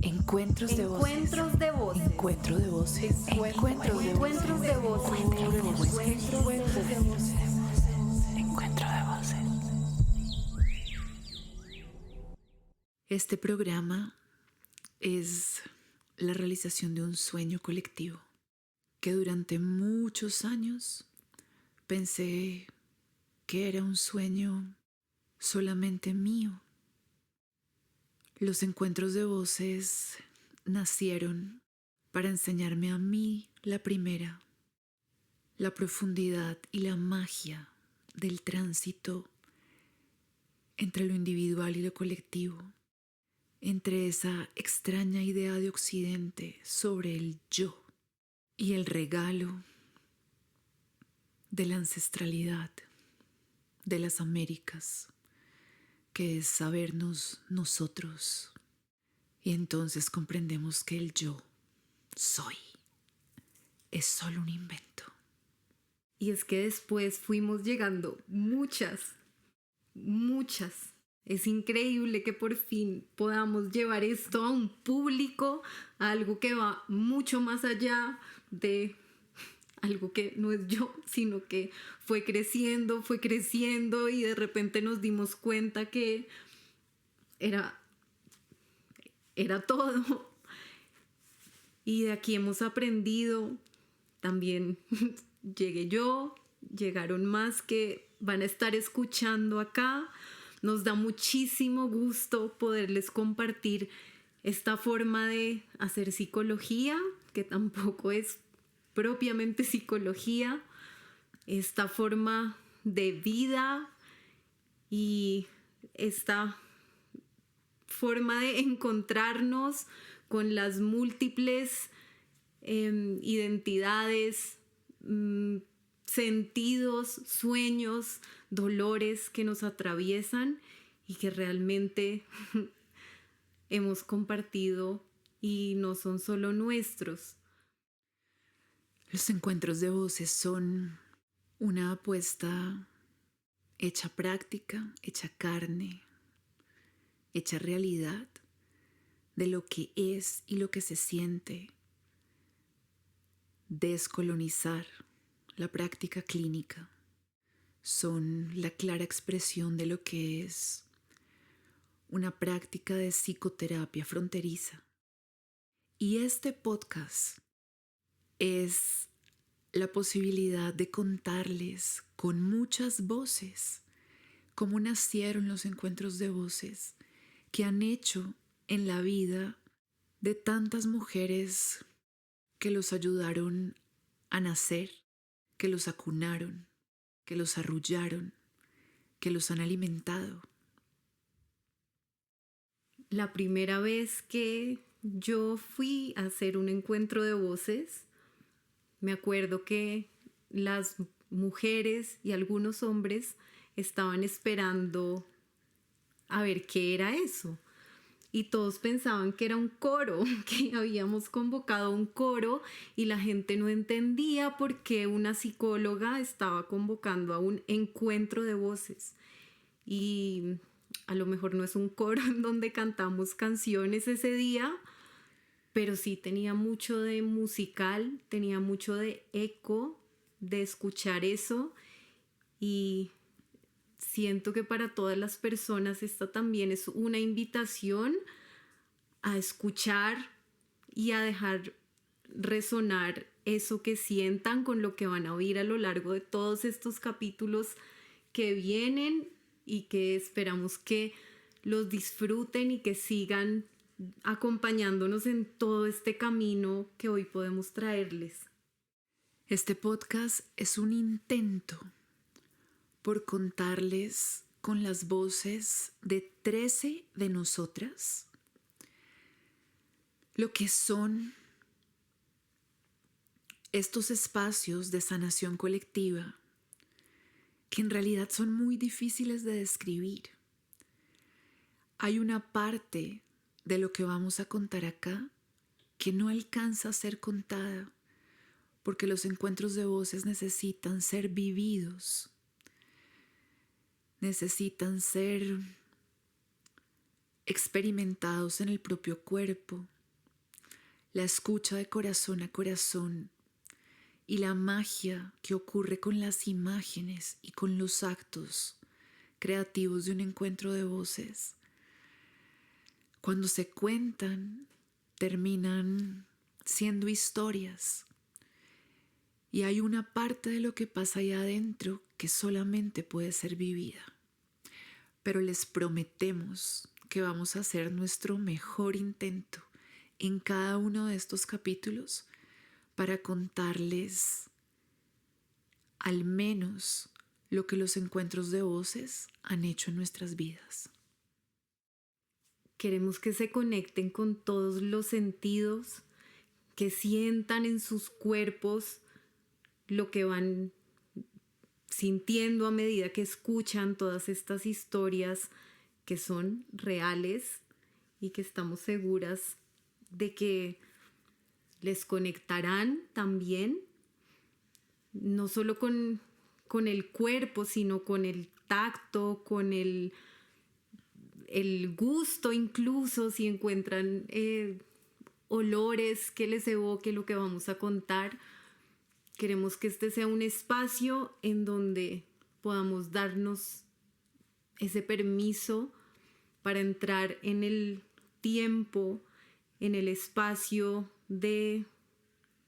Encuentros de voces. Encuentros de voces. Encuentro de voces. Encuentros de voces. Encuentro de voces. Encuentro de voces. Este programa es la realización de un sueño colectivo que durante muchos años pensé que era un sueño solamente mío. Los encuentros de voces nacieron para enseñarme a mí la primera, la profundidad y la magia del tránsito entre lo individual y lo colectivo, entre esa extraña idea de Occidente sobre el yo y el regalo de la ancestralidad de las Américas, que es sabernos nosotros. Y entonces comprendemos que el yo soy es solo un invento. Y es que después fuimos llegando muchas. Es increíble que por fin podamos llevar esto a un público, a algo que va mucho más allá de algo que no es yo, sino que fue creciendo y de repente nos dimos cuenta que era todo. Y de aquí hemos aprendido. También llegué yo, llegaron más que van a estar escuchando acá. Nos da muchísimo gusto poderles compartir esta forma de hacer psicología, que tampoco es propiamente psicología, esta forma de vida y esta forma de encontrarnos con las múltiples identidades, sentidos, sueños, dolores que nos atraviesan y que realmente hemos compartido y no son solo nuestros. Los encuentros de voces son una apuesta hecha práctica, hecha carne, hecha realidad de lo que es y lo que se siente. Descolonizar la práctica clínica. Son la clara expresión de lo que es una práctica de psicoterapia fronteriza. Y este podcast es la posibilidad de contarles con muchas voces cómo nacieron los encuentros de voces que han hecho en la vida de tantas mujeres que los ayudaron a nacer, que los acunaron, que los arrullaron, que los han alimentado. La primera vez que yo fui a hacer un encuentro de voces, me acuerdo que las mujeres y algunos hombres estaban esperando a ver qué era eso. Y todos pensaban que era un coro, que habíamos convocado un coro y la gente no entendía por qué una psicóloga estaba convocando a un encuentro de voces. Y a lo mejor no es un coro en donde cantamos canciones ese día, pero sí tenía mucho de musical, tenía mucho de eco, de escuchar eso. Y siento que para todas las personas esta también es una invitación a escuchar y a dejar resonar eso que sientan con lo que van a oír a lo largo de todos estos capítulos que vienen y que esperamos que los disfruten y que sigan acompañándonos en todo este camino que hoy podemos traerles. Este podcast es un intento por contarles con las voces de 13 de nosotras lo que son estos espacios de sanación colectiva que en realidad son muy difíciles de describir. Hay una parte de lo que vamos a contar acá que no alcanza a ser contada porque los encuentros de voces necesitan ser vividos, necesitan ser experimentados en el propio cuerpo, la escucha de corazón a corazón y la magia que ocurre con las imágenes y con los actos creativos de un encuentro de voces, cuando se cuentan, terminan siendo historias. Y hay una parte de lo que pasa ahí adentro que solamente puede ser vivida. Pero les prometemos que vamos a hacer nuestro mejor intento en cada uno de estos capítulos para contarles al menos lo que los encuentros de voces han hecho en nuestras vidas. Queremos que se conecten con todos los sentidos, que sientan en sus cuerpos lo que van sintiendo a medida que escuchan todas estas historias que son reales y que estamos seguras de que les conectarán también, no solo con el cuerpo, sino con el tacto, con el gusto, incluso si encuentran olores que les evoque lo que vamos a contar. Queremos que este sea un espacio en donde podamos darnos ese permiso para entrar en el tiempo, en el espacio de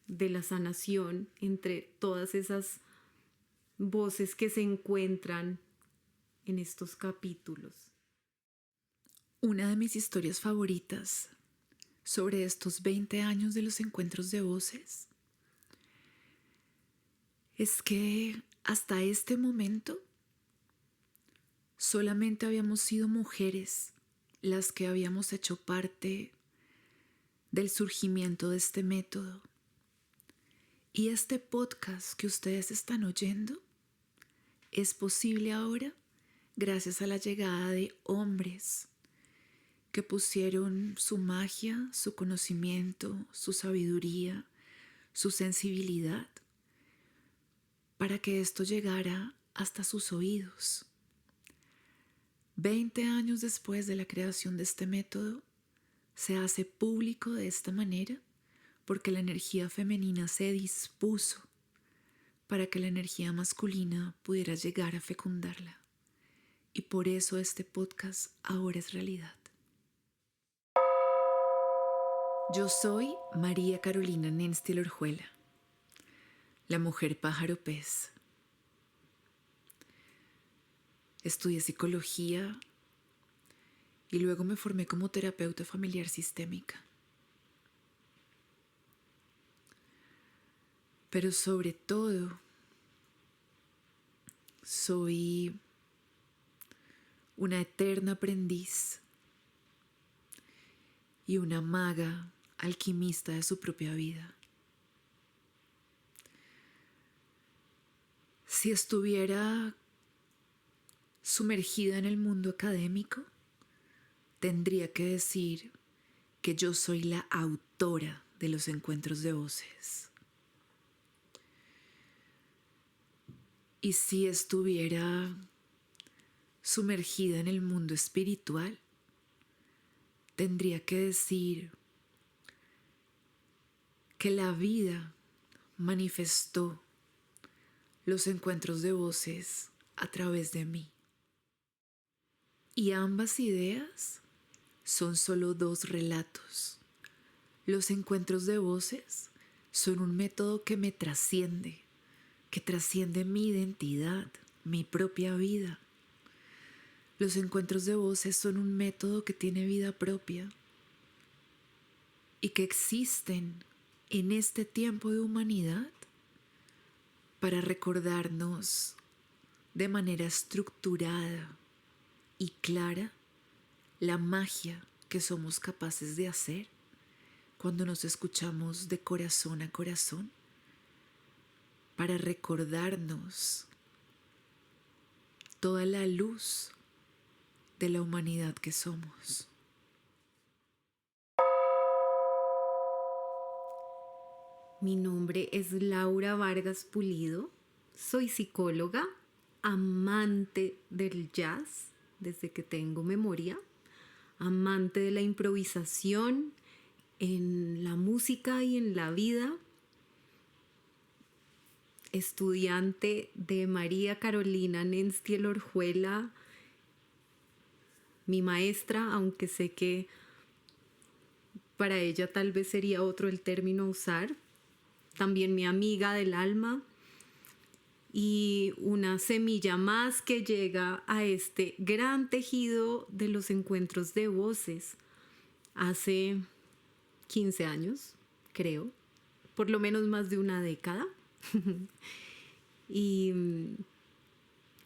la sanación entre todas esas voces que se encuentran en estos capítulos. Una de mis historias favoritas sobre estos 20 años de los encuentros de voces es que hasta este momento solamente habíamos sido mujeres las que habíamos hecho parte del surgimiento de este método. Y este podcast que ustedes están oyendo es posible ahora gracias a la llegada de hombres que pusieron su magia, su conocimiento, su sabiduría, su sensibilidad para que esto llegara hasta sus oídos. 20 años después de la creación de este método, se hace público de esta manera porque la energía femenina se dispuso para que la energía masculina pudiera llegar a fecundarla. Y por eso este podcast ahora es realidad. Yo soy María Carolina Nenstil Orjuela, la mujer pájaro pez. Estudié psicología y luego me formé como terapeuta familiar sistémica. Pero sobre todo, soy una eterna aprendiz y una maga alquimista de su propia vida. Si estuviera sumergida en el mundo académico, tendría que decir que yo soy la autora de los encuentros de voces. Y si estuviera sumergida en el mundo espiritual, tendría que decir que la vida manifestó los encuentros de voces a través de mí. Y ambas ideas son solo dos relatos. Los encuentros de voces son un método que me trasciende, que trasciende mi identidad, mi propia vida. Los encuentros de voces son un método que tiene vida propia y que existen en este tiempo de humanidad para recordarnos de manera estructurada y clara la magia que somos capaces de hacer cuando nos escuchamos de corazón a corazón, para recordarnos toda la luz de la humanidad que somos. Mi nombre es Laura Vargas Pulido, soy psicóloga, amante del jazz desde que tengo memoria, amante de la improvisación en la música y en la vida, estudiante de María Carolina Nenstiel Orjuela, mi maestra, aunque sé que para ella tal vez sería otro el término a usar, también mi amiga del alma y una semilla más que llega a este gran tejido de los encuentros de voces hace 15 años, creo, por lo menos más de una década. Y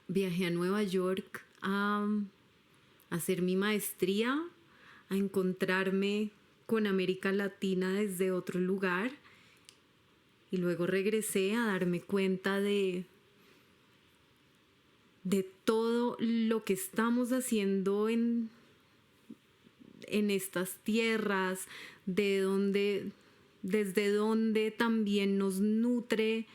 viajé a Nueva York a hacer mi maestría, a encontrarme con América Latina desde otro lugar y luego regresé a darme cuenta de todo lo que estamos haciendo en estas tierras, desde donde también nos nutre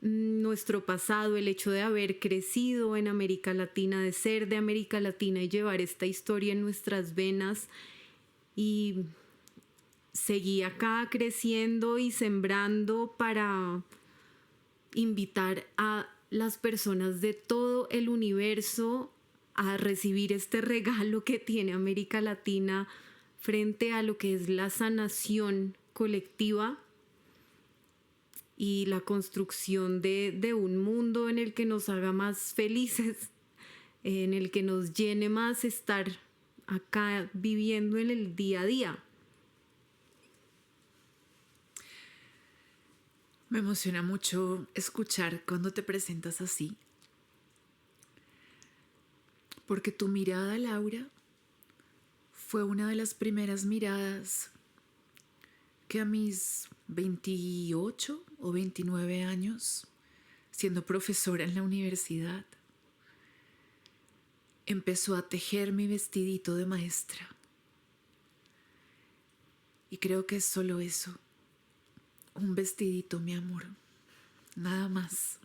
nuestro pasado, el hecho de haber crecido en América Latina, de ser de América Latina y llevar esta historia en nuestras venas. Y seguí acá creciendo y sembrando para invitar a las personas de todo el universo a recibir este regalo que tiene América Latina frente a lo que es la sanación colectiva y la construcción de un mundo en el que nos haga más felices, en el que nos llene más estar acá viviendo en el día a día. Me emociona mucho escuchar cuando te presentas así, porque tu mirada, Laura, fue una de las primeras miradas que a mis 28 o 29 años, siendo profesora en la universidad, empezó a tejer mi vestidito de maestra. Y creo que es solo eso, un vestidito, mi amor, nada más.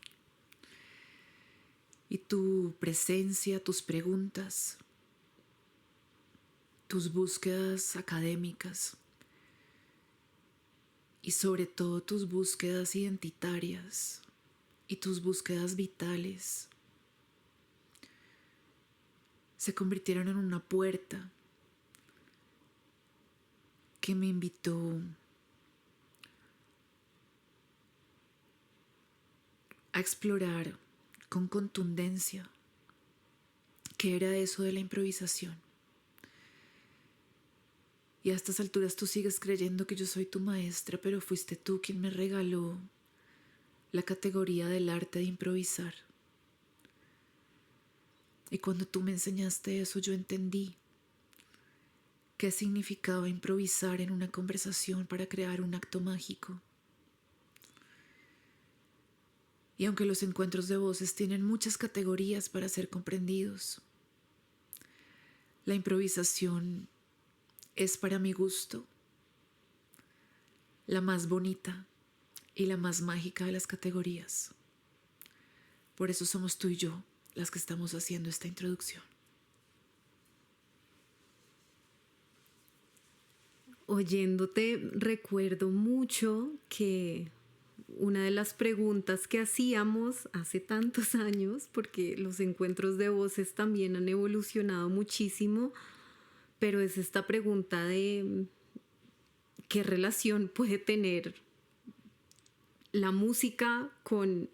Y tu presencia, tus preguntas, tus búsquedas académicas y sobre todo tus búsquedas identitarias y tus búsquedas vitales se convirtieron en una puerta que me invitó a explorar con contundencia qué era eso de la improvisación. Y a estas alturas tú sigues creyendo que yo soy tu maestra, pero fuiste tú quien me regaló la categoría del arte de improvisar. Y cuando tú me enseñaste eso, yo entendí qué significaba improvisar en una conversación para crear un acto mágico. Y aunque los encuentros de voces tienen muchas categorías para ser comprendidos, la improvisación es, para mi gusto, la más bonita y la más mágica de las categorías. Por eso somos tú y yo las que estamos haciendo esta introducción. Oyéndote, recuerdo mucho que una de las preguntas que hacíamos hace tantos años, porque los encuentros de voces también han evolucionado muchísimo, pero es esta pregunta de qué relación puede tener la música con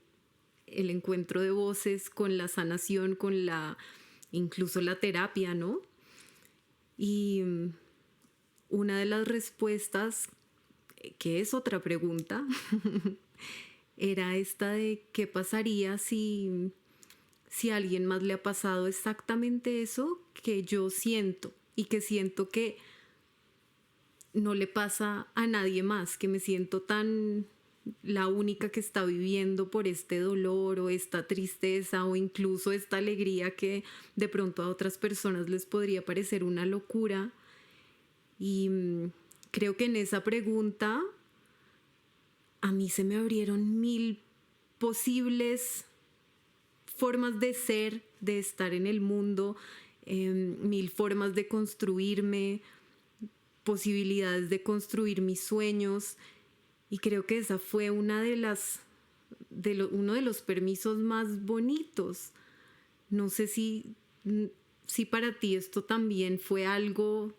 el encuentro de voces, con la sanación, con incluso la terapia, ¿no? Y una de las respuestas, que es otra pregunta, era esta de qué pasaría si a alguien más le ha pasado exactamente eso que yo siento y que siento que no le pasa a nadie más, que me siento tan la única que está viviendo por este dolor o esta tristeza o incluso esta alegría que de pronto a otras personas les podría parecer una locura. Y creo que en esa pregunta a mí se me abrieron 1000 posibles formas de ser, de estar en el mundo, mil formas de construirme, posibilidades de construir mis sueños. Y creo que esa fue uno de los permisos más bonitos. No sé si para ti esto también fue algo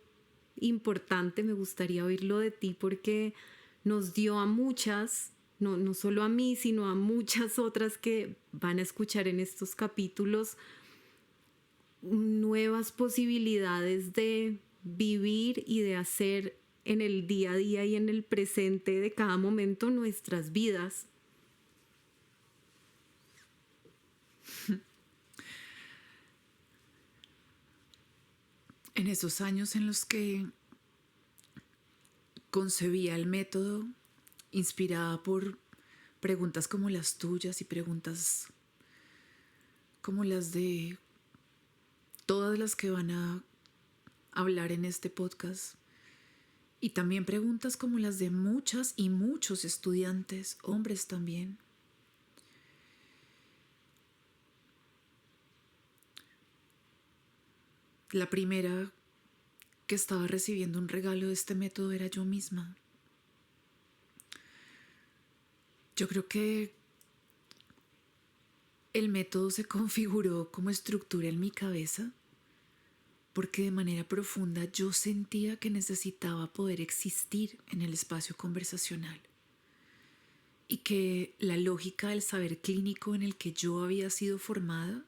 importante. Me gustaría oírlo de ti, porque nos dio a muchas, no solo a mí, sino a muchas otras que van a escuchar en estos capítulos, nuevas posibilidades de vivir y de hacer en el día a día y en el presente de cada momento nuestras vidas. En esos años en los que concebía el método, inspirada por preguntas como las tuyas y preguntas como las de todas las que van a hablar en este podcast, y también preguntas como las de muchas y muchos estudiantes, hombres también. La primera que estaba recibiendo un regalo de este método era yo misma. Yo creo que el método se configuró como estructura en mi cabeza porque de manera profunda yo sentía que necesitaba poder existir en el espacio conversacional, y que la lógica del saber clínico en el que yo había sido formada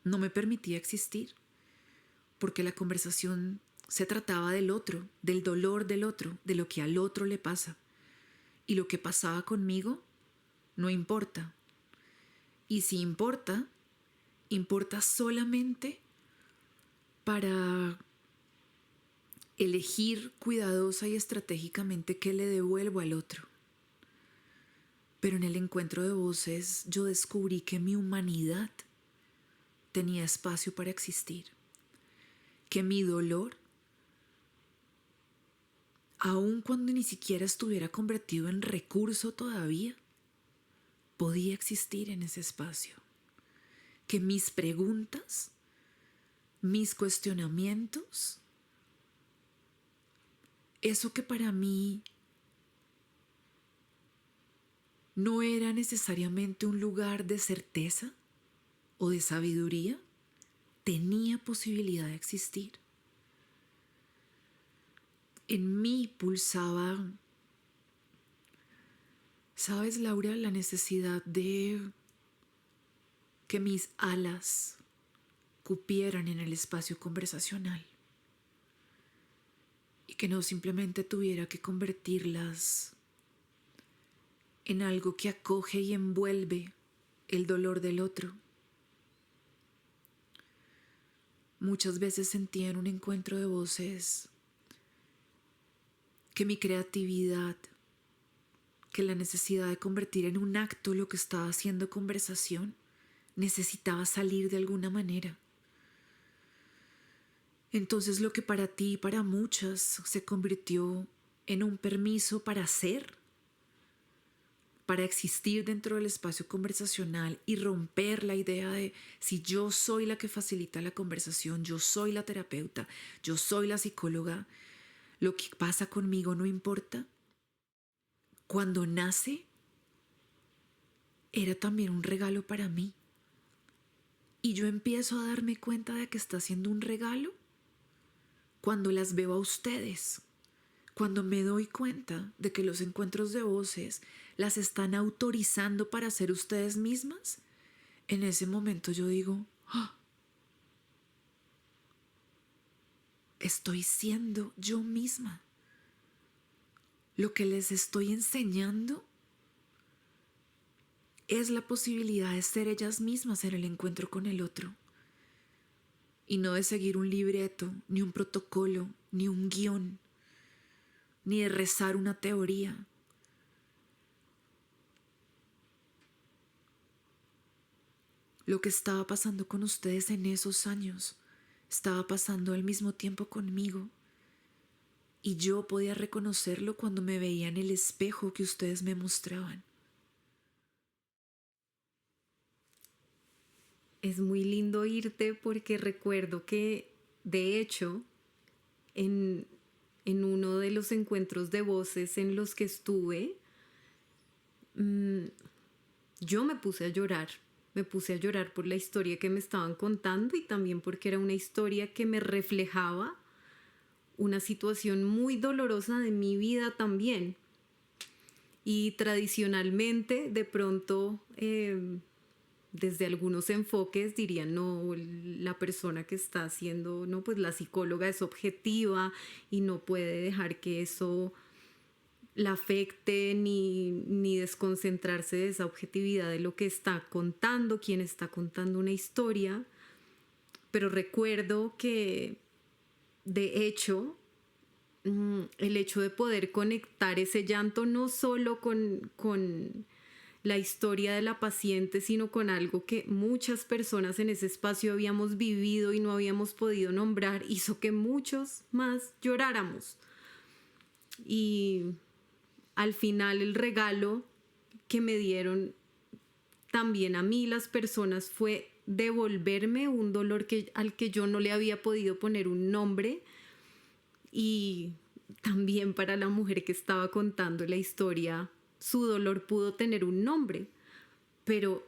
no me permitía existir, porque la conversación se trataba del otro, del dolor del otro, de lo que al otro le pasa, y lo que pasaba conmigo no importa. Y si importa, importa solamente para elegir cuidadosa y estratégicamente qué le devuelvo al otro. Pero en el encuentro de voces yo descubrí que mi humanidad tenía espacio para existir, que mi dolor, aun cuando ni siquiera estuviera convertido en recurso todavía, podía existir en ese espacio, que mis preguntas, mis cuestionamientos, eso que para mí no era necesariamente un lugar de certeza o de sabiduría, tenía posibilidad de existir. En mí pulsaba, ¿sabes, Laura?, la necesidad de que mis alas cupieran en el espacio conversacional y que no simplemente tuviera que convertirlas en algo que acoge y envuelve el dolor del otro. Muchas veces sentí en un encuentro de voces que mi creatividad, que la necesidad de convertir en un acto lo que estaba haciendo conversación, necesitaba salir de alguna manera. Entonces lo que para ti y para muchas se convirtió en un permiso para ser, para existir dentro del espacio conversacional y romper la idea de si yo soy la que facilita la conversación, yo soy la terapeuta, yo soy la psicóloga, lo que pasa conmigo no importa. Cuando nace, era también un regalo para mí. Y yo empiezo a darme cuenta de que está siendo un regalo cuando las veo a ustedes, cuando me doy cuenta de que los encuentros de voces las están autorizando para ser ustedes mismas. En ese momento yo digo, ¡oh! Estoy siendo yo misma. Lo que les estoy enseñando es la posibilidad de ser ellas mismas en el encuentro con el otro, y no de seguir un libreto, ni un protocolo, ni un guión, ni de rezar una teoría. Lo que estaba pasando con ustedes en esos años estaba pasando al mismo tiempo conmigo, y yo podía reconocerlo cuando me veía en el espejo que ustedes me mostraban. es muy lindo oírte porque recuerdo que, de hecho, en, en uno de los encuentros de voces en los que estuve, mm, yo me puse a llorar. Me puse a llorar por la historia que me estaban contando y también porque era una historia que me reflejaba una situación muy dolorosa de mi vida también. Y tradicionalmente, de pronto, desde algunos enfoques dirían, no, la persona que está haciendo, no, pues la psicóloga es objetiva y no puede dejar que eso la afecte ni desconcentrarse de esa objetividad de lo que está contando, quien está contando una historia. Pero recuerdo que, de hecho, el hecho de poder conectar ese llanto no solo con la historia de la paciente, sino con algo que muchas personas en ese espacio habíamos vivido y no habíamos podido nombrar, hizo que muchos más lloráramos. Y al final el regalo que me dieron también a mí las personas fue devolverme un dolor al que yo no le había podido poner un nombre, y también para la mujer que estaba contando la historia, su dolor pudo tener un nombre, pero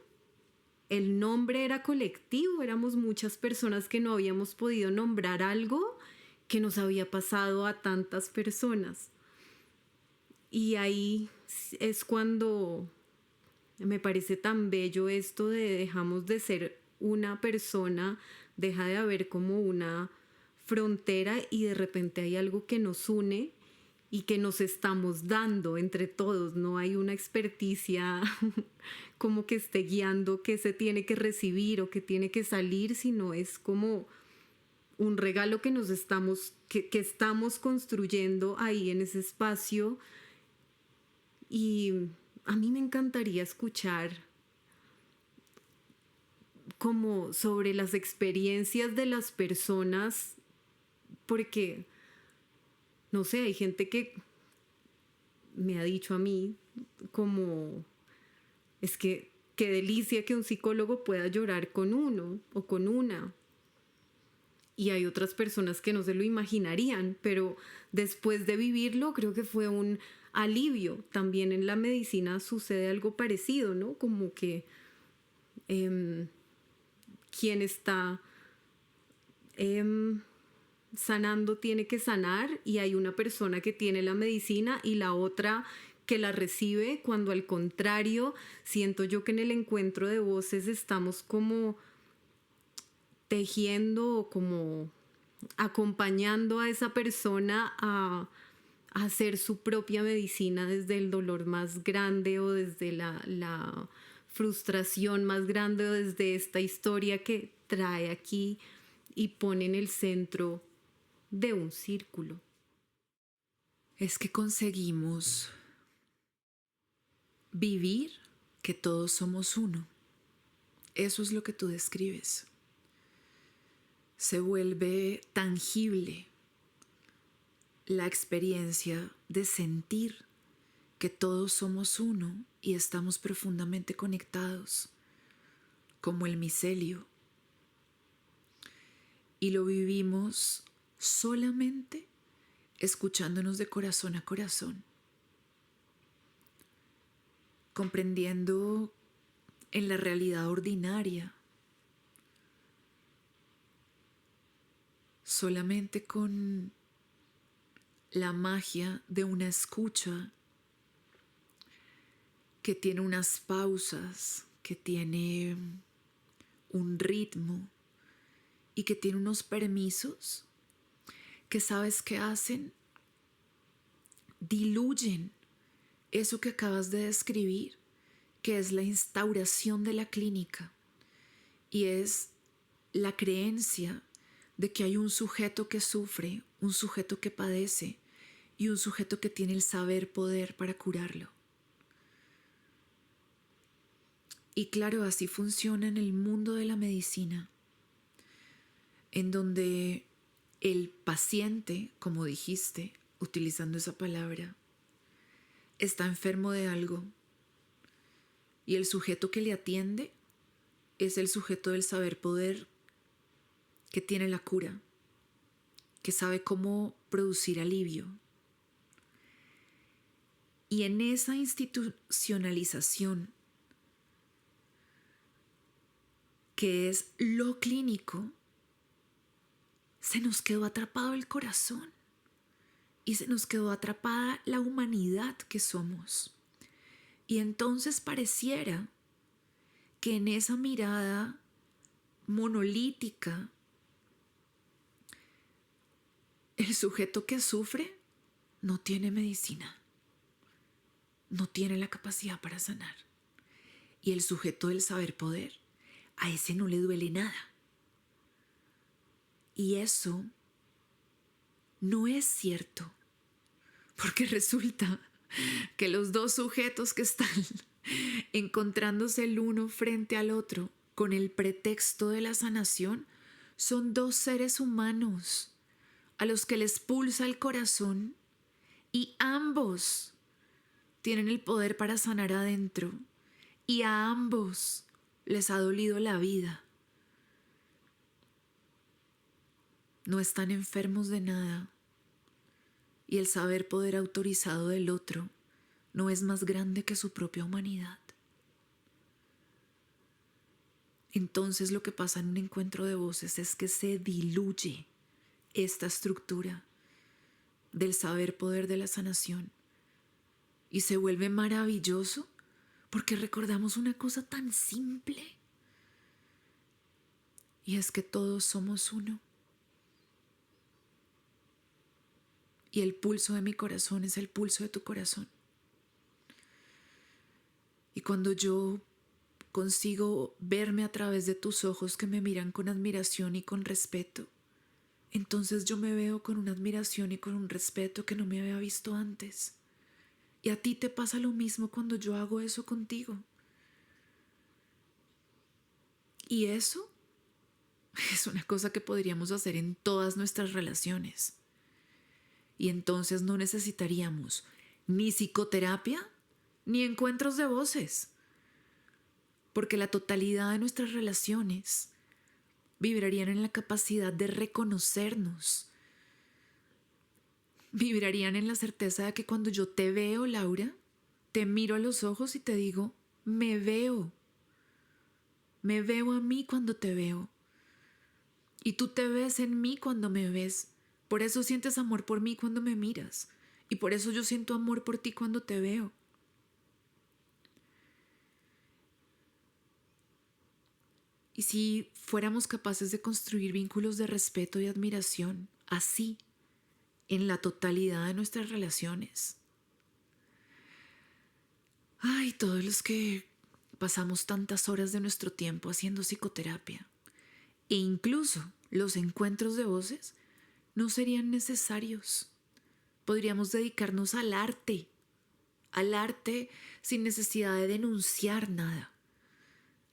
el nombre era colectivo, éramos muchas personas que no habíamos podido nombrar algo que nos había pasado a tantas personas. Y ahí es cuando me parece tan bello esto de dejamos de ser una persona, deja de haber como una frontera y de repente hay algo que nos une y que nos estamos dando entre todos. No hay una experticia como que esté guiando que se tiene que recibir o que tiene que salir, sino es como un regalo que que estamos construyendo ahí en ese espacio. Y a mí me encantaría escuchar como sobre las experiencias de las personas, porque, no sé, hay gente que me ha dicho a mí como, es que qué delicia que un psicólogo pueda llorar con uno o con una. Y hay otras personas que no se lo imaginarían, pero después de vivirlo creo que fue un alivio. También en la medicina sucede algo parecido, ¿no? Como que quien está sanando tiene que sanar y hay una persona que tiene la medicina y la otra que la recibe, cuando al contrario siento yo que en el encuentro de voces estamos como tejiendo o como acompañando a esa persona a hacer su propia medicina desde el dolor más grande o desde la frustración más grande o desde esta historia que trae aquí y pone en el centro de un círculo. Es que conseguimos vivir que todos somos uno. Eso es lo que tú describes. Se vuelve tangible la experiencia de sentir que todos somos uno y estamos profundamente conectados, como el micelio. Y lo vivimos solamente escuchándonos de corazón a corazón, comprendiendo en la realidad ordinaria, solamente con la magia de una escucha que tiene unas pausas, que tiene un ritmo y que tiene unos permisos que sabes que hacen, diluyen eso que acabas de describir, que es la instauración de la clínica y es la creencia de que hay un sujeto que sufre, un sujeto que padece y un sujeto que tiene el saber poder para curarlo. Y claro, así funciona en el mundo de la medicina, en donde el paciente, como dijiste, utilizando esa palabra, está enfermo de algo y el sujeto que le atiende es el sujeto del saber poder que tiene la cura, que sabe cómo producir alivio. Y en esa institucionalización, que es lo clínico, se nos quedó atrapado el corazón y se nos quedó atrapada la humanidad que somos. Y entonces pareciera que en esa mirada monolítica, el sujeto que sufre no tiene medicina, no tiene la capacidad para sanar. Y el sujeto del saber poder, a ese no le duele nada. Y eso no es cierto, porque resulta que los dos sujetos que están encontrándose el uno frente al otro con el pretexto de la sanación son dos seres humanos a los que les pulsa el corazón y ambos tienen el poder para sanar adentro y a ambos les ha dolido la vida. No están enfermos de nada y el saber poder autorizado del otro no es más grande que su propia humanidad. Entonces lo que pasa en un encuentro de voces es que se diluye esta estructura del saber poder de la sanación y se vuelve maravilloso porque recordamos una cosa tan simple y es que todos somos uno. Y el pulso de mi corazón es el pulso de tu corazón. Y cuando yo consigo verme a través de tus ojos que me miran con admiración y con respeto, entonces yo me veo con una admiración y con un respeto que no me había visto antes. Y a ti te pasa lo mismo cuando yo hago eso contigo. Y eso es una cosa que podríamos hacer en todas nuestras relaciones. Y entonces no necesitaríamos ni psicoterapia ni encuentros de voces, porque la totalidad de nuestras relaciones vibrarían en la capacidad de reconocernos, vibrarían en la certeza de que cuando yo te veo, Laura, te miro a los ojos y te digo, me veo a mí cuando te veo, y tú te ves en mí cuando me ves. Por eso sientes amor por mí cuando me miras, y por eso yo siento amor por ti cuando te veo. Y si fuéramos capaces de construir vínculos de respeto y admiración, así, en la totalidad de nuestras relaciones. Ay, todos los que pasamos tantas horas de nuestro tiempo haciendo psicoterapia, e incluso los encuentros de voces, no serían necesarios. Podríamos dedicarnos al arte sin necesidad de denunciar nada,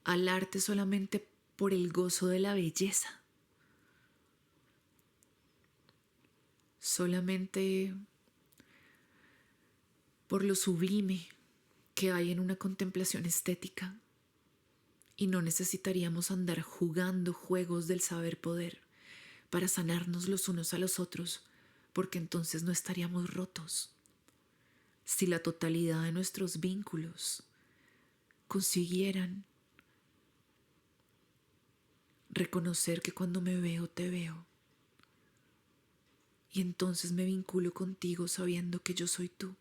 al arte solamente por el gozo de la belleza, solamente por lo sublime que hay en una contemplación estética, y no necesitaríamos andar jugando juegos del saber poder para sanarnos los unos a los otros, porque entonces no estaríamos rotos. Si la totalidad de nuestros vínculos consiguieran reconocer que cuando me veo, te veo, y entonces me vinculo contigo sabiendo que yo soy tú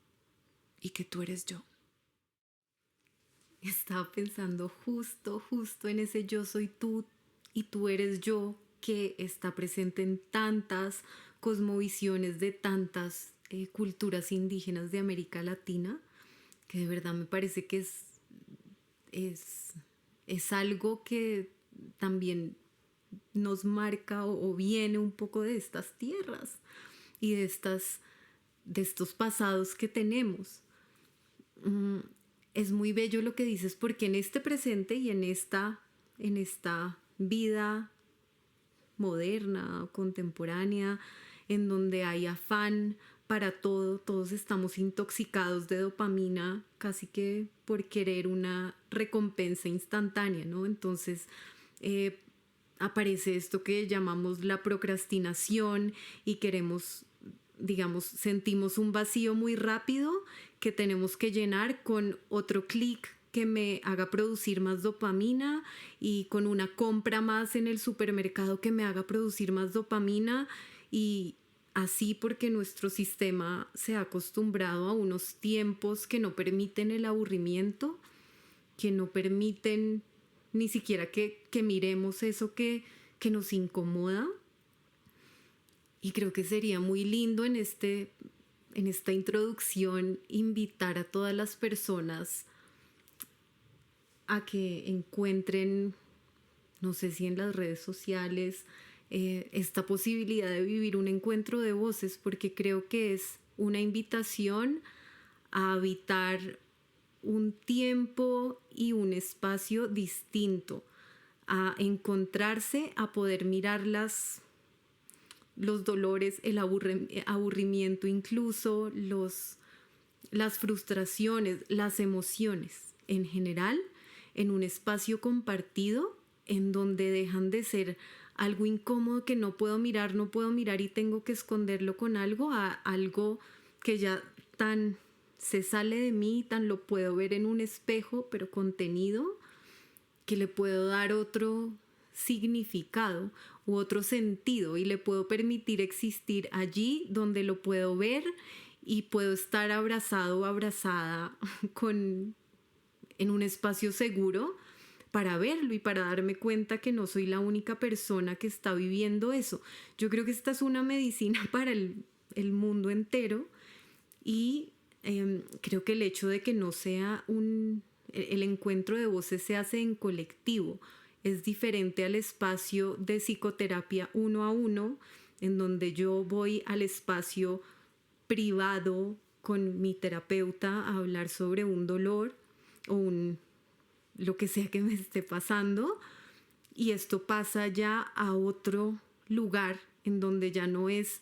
y que tú eres yo. Estaba pensando justo en ese yo soy tú y tú eres yo, que está presente en tantas cosmovisiones de tantas culturas indígenas de América Latina, que de verdad me parece que es algo que también nos marca o viene un poco de estas tierras y de estos pasados que tenemos. Es muy bello lo que dices, porque en este presente y en esta vida moderna, contemporánea, en donde hay afán para todo, todos estamos intoxicados de dopamina casi que por querer una recompensa instantánea, ¿no? Entonces aparece esto que llamamos la procrastinación y queremos, digamos, sentimos un vacío muy rápido que tenemos que llenar con otro clic que me haga producir más dopamina y con una compra más en el supermercado que me haga producir más dopamina y así porque nuestro sistema se ha acostumbrado a unos tiempos que no permiten el aburrimiento, que no permiten ni siquiera que miremos eso que nos incomoda. Y creo que sería muy lindo en esta introducción invitar a todas las personas a que encuentren, no sé si en las redes sociales, esta posibilidad de vivir un encuentro de voces, porque creo que es una invitación a habitar un tiempo y un espacio distinto, a encontrarse, a poder mirar los dolores, el aburrimiento incluso, las frustraciones, las emociones en general, en un espacio compartido en donde dejan de ser algo incómodo que no puedo mirar y tengo que esconderlo con algo, a algo que ya tan se sale de mí, tan lo puedo ver en un espejo, pero contenido, que le puedo dar otro significado u otro sentido y le puedo permitir existir allí donde lo puedo ver y puedo estar abrazado o abrazada en un espacio seguro para verlo y para darme cuenta que no soy la única persona que está viviendo eso. Yo creo que esta es una medicina para el mundo entero y creo que el hecho de que no sea el encuentro de voces se hace en colectivo. Es diferente al espacio de psicoterapia uno a uno, en donde yo voy al espacio privado con mi terapeuta a hablar sobre un dolor o lo que sea que me esté pasando. Y esto pasa ya a otro lugar en donde ya no es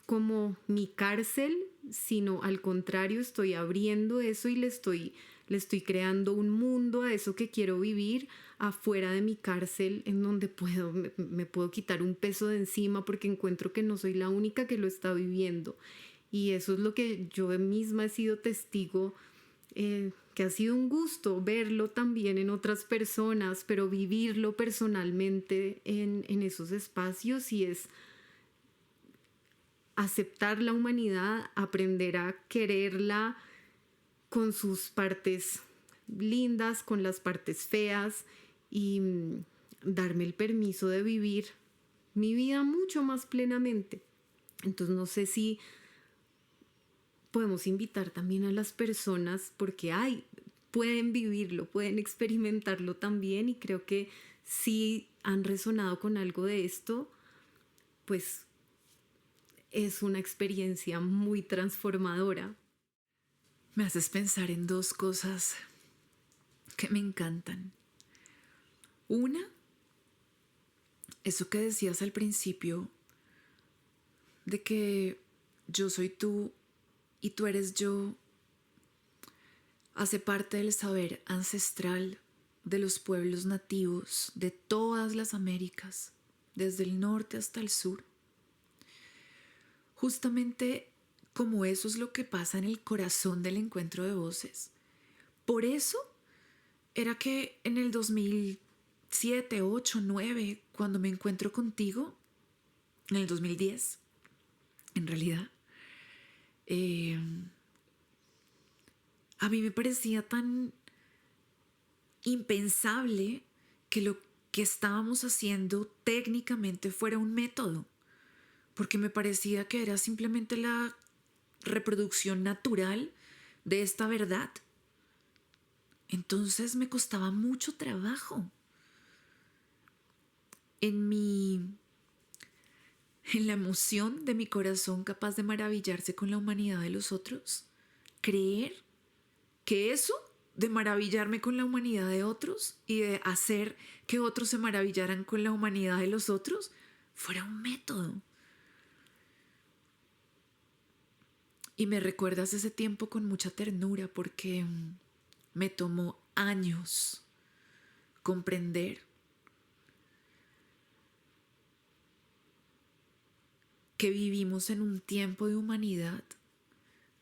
como mi cárcel, sino al contrario, estoy abriendo eso y le estoy creando un mundo a eso que quiero vivir afuera de mi cárcel, en donde me puedo quitar un peso de encima porque encuentro que no soy la única que lo está viviendo. Y eso es lo que yo misma he sido testigo, que ha sido un gusto verlo también en otras personas, pero vivirlo personalmente en esos espacios, y es aceptar la humanidad, aprender a quererla con sus partes lindas, con las partes feas, y darme el permiso de vivir mi vida mucho más plenamente. Entonces no sé si podemos invitar también a las personas, porque pueden vivirlo, pueden experimentarlo también, y creo que si han resonado con algo de esto, pues es una experiencia muy transformadora. Me haces pensar en dos cosas que me encantan. Una, eso que decías al principio, de que yo soy tú y tú eres yo, hace parte del saber ancestral de los pueblos nativos de todas las Américas, desde el norte hasta el sur. Justamente como eso es lo que pasa en el corazón del encuentro de voces. Por eso era que en el 2007, 8, 9, cuando me encuentro contigo, en el 2010, en realidad, a mí me parecía tan impensable que lo que estábamos haciendo técnicamente fuera un método, porque me parecía que era simplemente la reproducción natural de esta verdad. Entonces me costaba mucho trabajo en la emoción de mi corazón capaz de maravillarse con la humanidad de los otros, creer que eso de maravillarme con la humanidad de otros y de hacer que otros se maravillaran con la humanidad de los otros fuera un método. Y me recuerdas ese tiempo con mucha ternura porque me tomó años comprender que vivimos en un tiempo de humanidad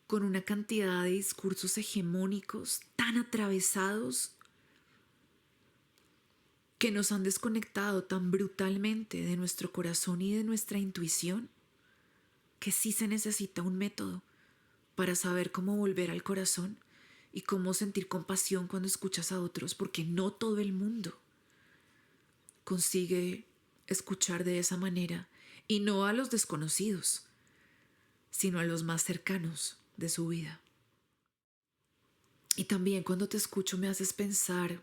con una cantidad de discursos hegemónicos tan atravesados que nos han desconectado tan brutalmente de nuestro corazón y de nuestra intuición, que sí se necesita un método para saber cómo volver al corazón y cómo sentir compasión cuando escuchas a otros, porque no todo el mundo consigue escuchar de esa manera, y no a los desconocidos, sino a los más cercanos de su vida. Y también cuando te escucho me haces pensar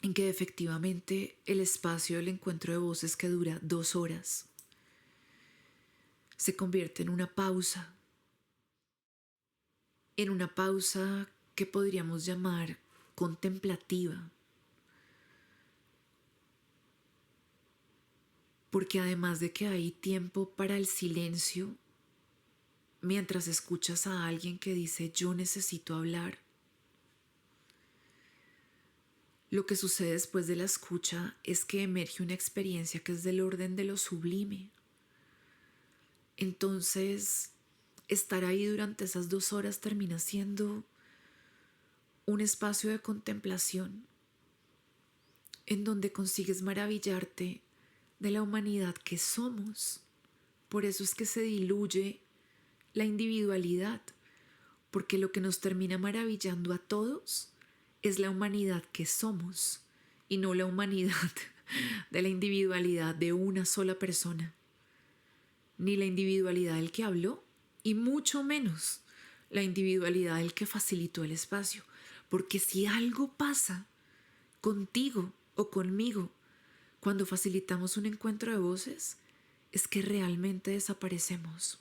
en que efectivamente el espacio del encuentro de voces que dura 2 horas se convierte en una pausa que podríamos llamar contemplativa, porque además de que hay tiempo para el silencio, mientras escuchas a alguien que dice yo necesito hablar, lo que sucede después de la escucha es que emerge una experiencia que es del orden de lo sublime. Entonces, estar ahí durante esas 2 horas termina siendo un espacio de contemplación en donde consigues maravillarte de la humanidad que somos. Por eso es que se diluye la individualidad, porque lo que nos termina maravillando a todos es la humanidad que somos y no la humanidad de la individualidad de una sola persona, ni la individualidad del que habló, y mucho menos la individualidad del que facilitó el espacio. Porque si algo pasa contigo o conmigo cuando facilitamos un encuentro de voces, es que realmente desaparecemos.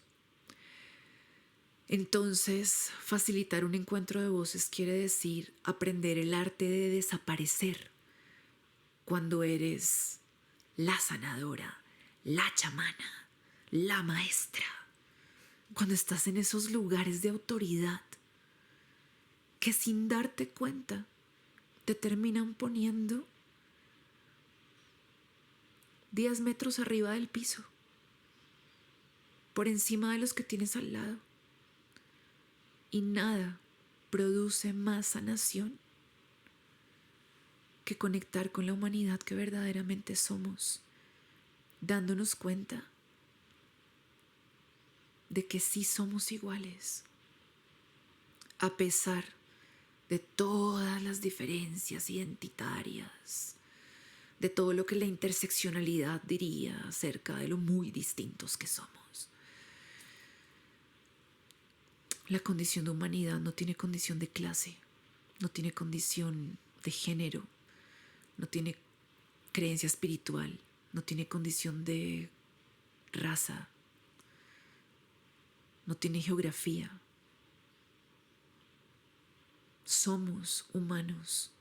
Entonces, facilitar un encuentro de voces quiere decir aprender el arte de desaparecer cuando eres la sanadora, la chamana, la maestra, cuando estás en esos lugares de autoridad que sin darte cuenta te terminan poniendo 10 metros arriba del piso, por encima de los que tienes al lado. Y nada produce más sanación que conectar con la humanidad que verdaderamente somos, dándonos cuenta de que sí somos iguales, a pesar de todas las diferencias identitarias, de todo lo que la interseccionalidad diría acerca de lo muy distintos que somos. La condición de humanidad no tiene condición de clase, no tiene condición de género, no tiene creencia espiritual, no tiene condición de raza, no tiene geografía. Somos humanos.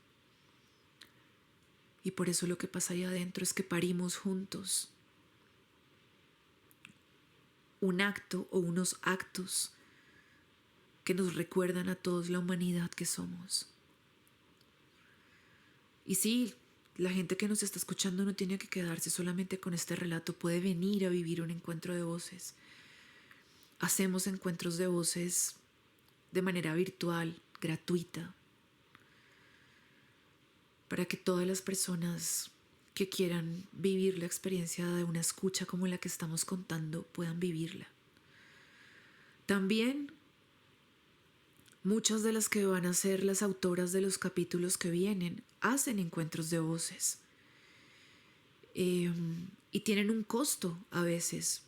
Y por eso lo que pasa ahí adentro es que parimos juntos un acto o unos actos que nos recuerdan a todos la humanidad que somos. Y sí, la gente que nos está escuchando no tiene que quedarse solamente con este relato, puede venir a vivir un encuentro de voces. Hacemos encuentros de voces de manera virtual, gratuita, para que todas las personas que quieran vivir la experiencia de una escucha como la que estamos contando puedan vivirla. También muchas de las que van a ser las autoras de los capítulos que vienen hacen encuentros de voces y tienen un costo a veces.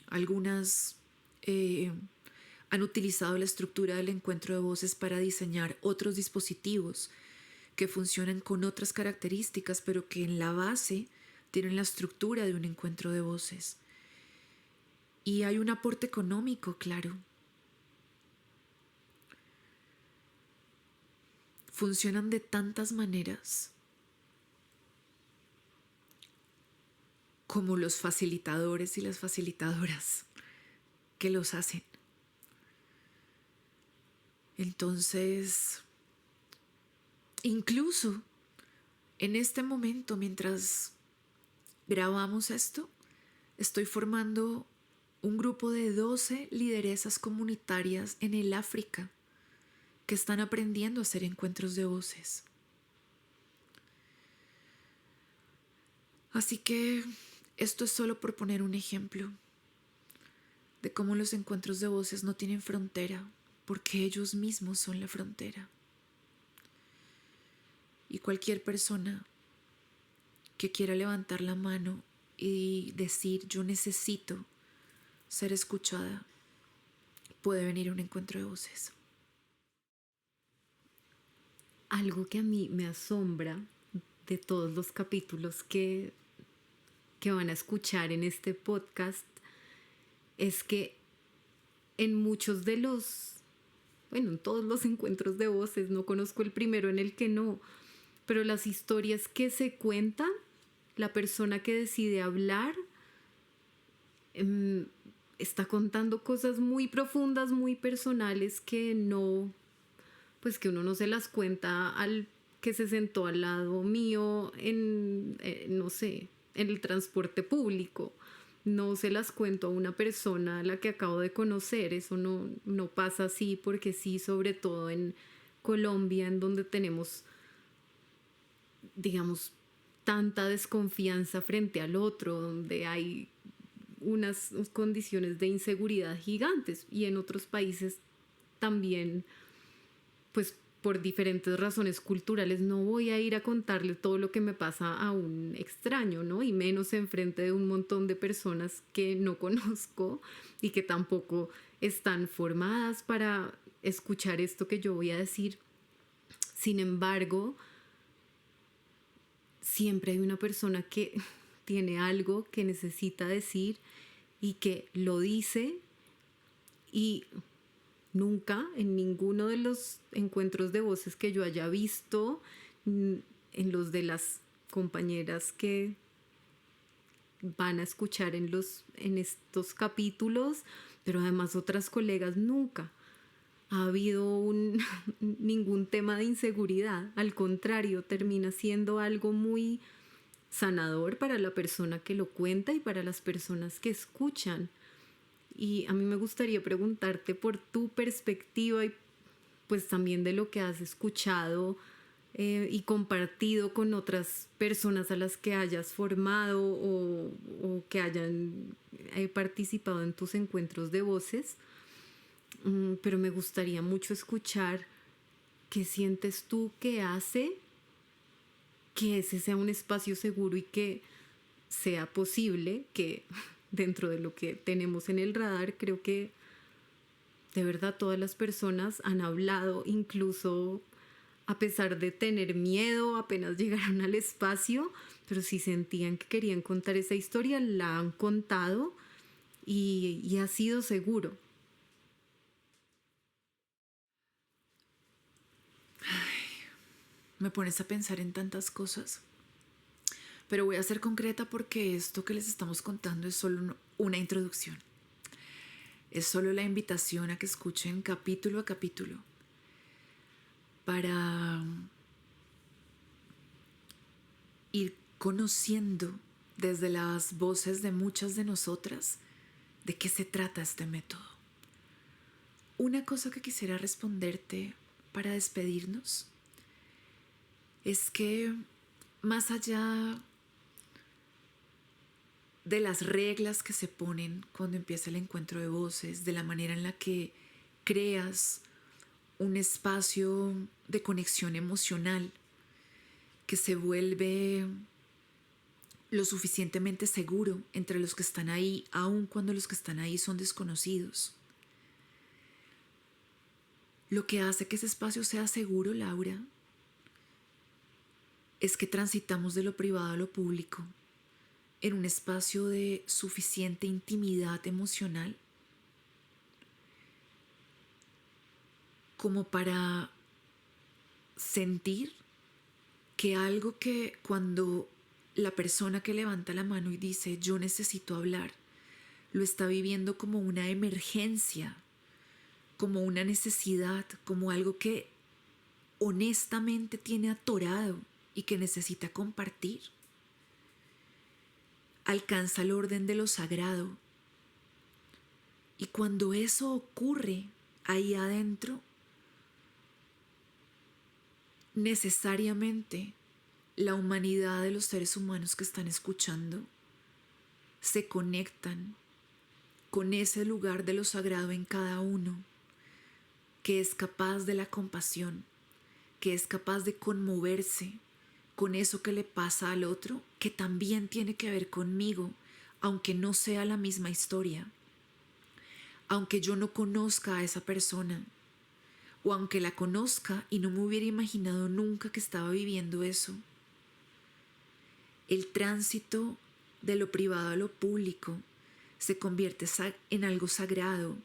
Algunas han utilizado la estructura del encuentro de voces para diseñar otros dispositivos que funcionan con otras características, pero que en la base tienen la estructura de un encuentro de voces. Y hay un aporte económico, claro. Funcionan de tantas maneras como los facilitadores y las facilitadoras que los hacen. Entonces, incluso en este momento, mientras grabamos esto, estoy formando un grupo de 12 lideresas comunitarias en el África que están aprendiendo a hacer encuentros de voces. Así que esto es solo por poner un ejemplo de cómo los encuentros de voces no tienen frontera, porque ellos mismos son la frontera. Y cualquier persona que quiera levantar la mano y decir yo necesito ser escuchada, puede venir a un encuentro de voces. Algo que a mí me asombra de todos los capítulos que van a escuchar en este podcast es que en en todos los encuentros de voces, no conozco el primero en el que no, pero las historias que se cuentan, la persona que decide hablar está contando cosas muy profundas, muy personales que que uno no se las cuenta al que se sentó al lado mío no sé, en el transporte público. No se las cuento a una persona a la que acabo de conocer. Eso no pasa así, porque sí, sobre todo en Colombia, en donde tenemos, digamos, tanta desconfianza frente al otro, donde hay unas condiciones de inseguridad gigantes, y en otros países también, pues por diferentes razones culturales, no voy a ir a contarle todo lo que me pasa a un extraño, ¿no? Y menos enfrente de un montón de personas que no conozco y que tampoco están formadas para escuchar esto que yo voy a decir. Sin embargo, siempre hay una persona que tiene algo que necesita decir y que lo dice, y nunca en ninguno de los encuentros de voces que yo haya visto, en los de las compañeras que van a escuchar en estos capítulos, pero además otras colegas, nunca ha habido ningún tema de inseguridad. Al contrario, termina siendo algo muy sanador para la persona que lo cuenta y para las personas que escuchan. Y a mí me gustaría preguntarte por tu perspectiva y pues también de lo que has escuchado y compartido con otras personas a las que hayas formado o que hayan participado en tus encuentros de voces. Pero me gustaría mucho escuchar qué sientes tú que hace que ese sea un espacio seguro y que sea posible que dentro de lo que tenemos en el radar, creo que de verdad todas las personas han hablado, incluso a pesar de tener miedo apenas llegaron al espacio, pero si sentían que querían contar esa historia, la han contado y ha sido seguro. Me pones a pensar en tantas cosas, pero voy a ser concreta porque esto que les estamos contando es solo una introducción. Es solo la invitación a que escuchen capítulo a capítulo para ir conociendo desde las voces de muchas de nosotras de qué se trata este método. Una cosa que quisiera responderte para despedirnos es que más allá de las reglas que se ponen cuando empieza el encuentro de voces, de la manera en la que creas un espacio de conexión emocional que se vuelve lo suficientemente seguro entre los que están ahí, aun cuando los que están ahí son desconocidos. Lo que hace que ese espacio sea seguro, Laura, es que transitamos de lo privado a lo público en un espacio de suficiente intimidad emocional como para sentir que algo que cuando la persona que levanta la mano y dice yo necesito hablar, lo está viviendo como una emergencia, como una necesidad, como algo que honestamente tiene atorado y que necesita compartir. Alcanza el orden de lo sagrado. Y cuando eso ocurre ahí adentro, necesariamente la humanidad de los seres humanos que están escuchando se conectan con ese lugar de lo sagrado en cada uno, que es capaz de la compasión, que es capaz de conmoverse con eso que le pasa al otro, que también tiene que ver conmigo, aunque no sea la misma historia, aunque yo no conozca a esa persona, o aunque la conozca y no me hubiera imaginado nunca que estaba viviendo eso. El tránsito de lo privado a lo público se convierte en algo sagrado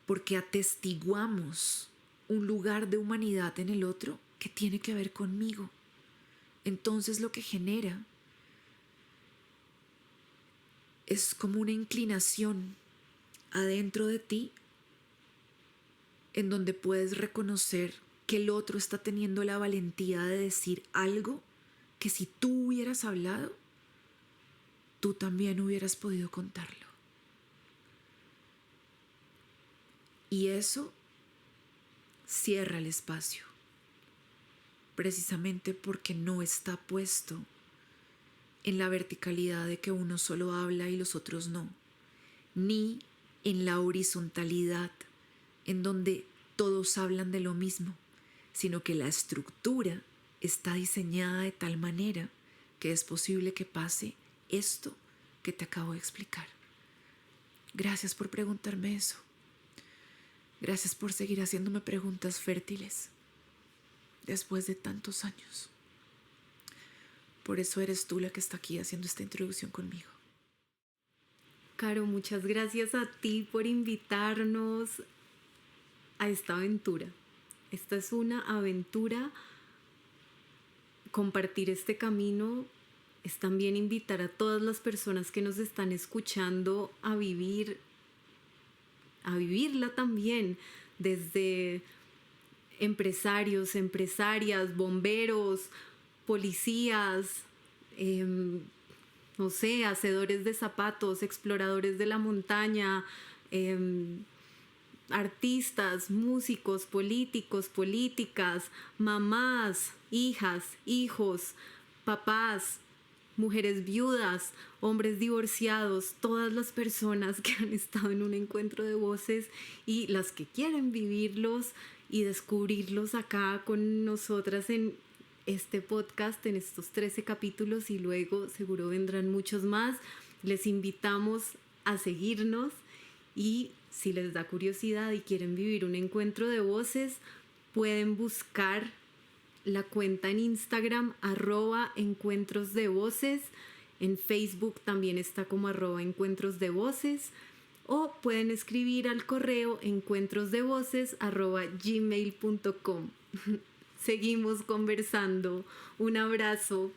porque atestiguamos un lugar de humanidad en el otro que tiene que ver conmigo. Entonces lo que genera es como una inclinación adentro de ti en donde puedes reconocer que el otro está teniendo la valentía de decir algo que si tú hubieras hablado, tú también hubieras podido contarlo. Y eso cierra el espacio, precisamente porque no está puesto en la verticalidad de que uno solo habla y los otros no, ni en la horizontalidad en donde todos hablan de lo mismo, sino que la estructura está diseñada de tal manera que es posible que pase esto que te acabo de explicar. Gracias por preguntarme eso. Gracias por seguir haciéndome preguntas fértiles después de tantos años. Por eso eres tú la que está aquí haciendo esta introducción conmigo. Caro, muchas gracias a ti por invitarnos a esta aventura. Esta es una aventura. Compartir este camino es también invitar a todas las personas que nos están escuchando a vivirla también, desde empresarios, empresarias, bomberos, policías, no sé, hacedores de zapatos, exploradores de la montaña, artistas, músicos, políticos, políticas, mamás, hijas, hijos, papás, mujeres viudas, hombres divorciados, todas las personas que han estado en un encuentro de voces y las que quieren vivirlos y descubrirlos acá con nosotras en este podcast, en estos 13 capítulos, y luego seguro vendrán muchos más. Les invitamos a seguirnos y si les da curiosidad y quieren vivir un encuentro de voces, pueden buscar la cuenta en Instagram @encuentrosdevoces, en Facebook también está como @encuentrosdevoces, o pueden escribir al correo encuentrosdevoces@gmail.com. Seguimos conversando. Un abrazo.